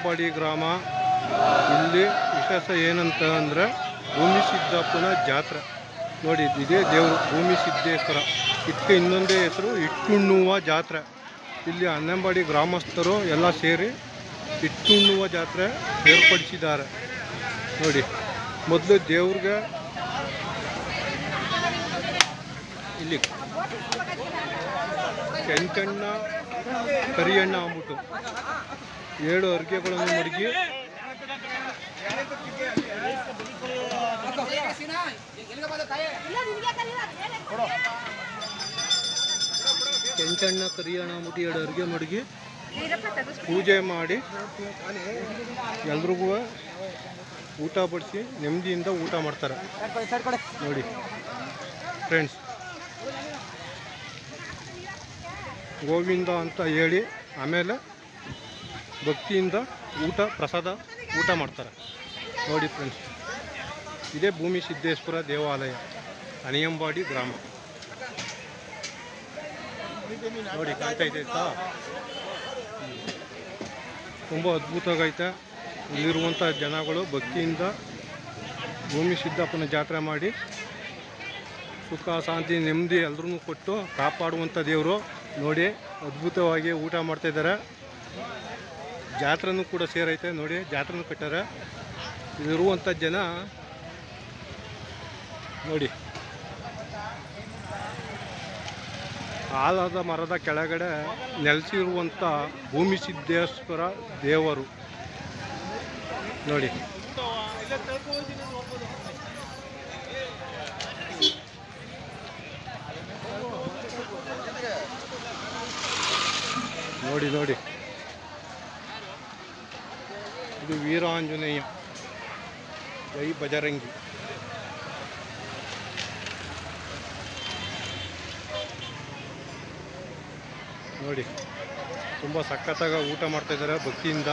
ಅನಿಯಂಪಾಡಿ ಗ್ರಾಮ. ಇಲ್ಲಿ ವಿಶೇಷ ಏನಂತ ಅಂದರೆ ಭೂಮಿ ಸಿದ್ದಪ್ಪನ ಜಾತ್ರೆ ನೋಡಿ. ಇದೇ ದೇವರು ಭೂಮಿ ಸಿದ್ದೇಶ್ವರ. ಇದಕ್ಕೆ ಇನ್ನೊಂದೇ ಹೆಸರು ಇಟ್ಟುಣ್ಣುವ ಜಾತ್ರೆ. ಇಲ್ಲಿ ಅನಿಯಂಪಾಡಿ ಗ್ರಾಮಸ್ಥರು ಎಲ್ಲ ಸೇರಿ ಇಟ್ಟುಣ್ಣುವ ಜಾತ್ರೆ ಏರ್ಪಡಿಸಿದ್ದಾರೆ ನೋಡಿ. ಮೊದಲು ದೇವ್ರಿಗೆ ಇಲ್ಲಿ ಕೆಂಚಣ್ಣ ಕರಿಯಣ್ಣ ಅಂದ್ಬಿಟ್ಟು 7 ಅರ್ಗೆಗಳನ್ನು ಮಡಗಿ ಕೆಂಚಣ್ಣ ಕರಿಯಣ್ಣ ಅಂದ್ಬಿಟ್ಟು 2 ಅರ್ಗೆ ಮಡಗಿ ಪೂಜೆ ಮಾಡಿ ಎಲ್ರಿಗೂ ಊಟ ಬಡಿಸಿ ನೆಮ್ಮದಿಯಿಂದ ಊಟ ಮಾಡ್ತಾರೆ ನೋಡಿ ಫ್ರೆಂಡ್ಸ್. ಗೋವಿಂದ ಅಂತ ಹೇಳಿ ಆಮೇಲೆ ಭಕ್ತಿಯಿಂದ ಪ್ರಸಾದ ಊಟ ಮಾಡ್ತಾರೆ ನೋಡಿ ಫ್ರೆಂಡ್ಸ್. ಇದೇ ಭೂಮಿ ಸಿದ್ದೇಶ್ವರ ದೇವಾಲಯ ಅನಿಯಂಪಾಡಿ ಗ್ರಾಮ ನೋಡಿ. ಕಾಯ್ತಾಯ್ತಾ ತುಂಬ ಅದ್ಭುತವಾಗೈತೆ. ಇಲ್ಲಿರುವಂಥ ಜನಗಳು ಭಕ್ತಿಯಿಂದ ಭೂಮಿ ಸಿದ್ದಪ್ಪನ ಜಾತ್ರೆ ಮಾಡಿ ಸುಖ ಶಾಂತಿ ನೆಮ್ಮದಿ ಎಲ್ಲರೂ ಕೊಟ್ಟು ಕಾಪಾಡುವಂಥ ದೇವರು ನೋಡಿ. ಅದ್ಭುತವಾಗಿ ಊಟ ಮಾಡ್ತಾಯಿದ್ದಾರೆ. ಜಾತ್ರೆನೂ ಕೂಡ ಸೇರೈತೆ ನೋಡಿ. ಜಾತ್ರೆನೂ ಕಟ್ಟಾರೆ. ಇಲ್ಲಿರುವಂಥ ಜನ ನೋಡಿ. ಆಲದ ಮರದ ಕೆಳಗಡೆ ನೆಲೆಸಿರುವಂಥ ಭೂಮಿ ಸಿದ್ದೇಶ್ವರ ದೇವರು ನೋಡಿ. ನೋಡಿ ನೋಡಿ ಇದು ವೀರಾಂಜನೇಯ ಜೈ ಬಜರಂಗಿ ನೋಡಿ. ತುಂಬ ಸಖತ್ತಾಗಿ ಊಟ ಮಾಡ್ತಾಯಿದ್ದಾರೆ ಭಕ್ತಿಯಿಂದ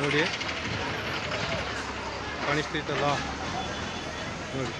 ನೋಡಿ. ಕಾಣಿಸ್ತೈತಲ್ಲ ನೋಡಿ.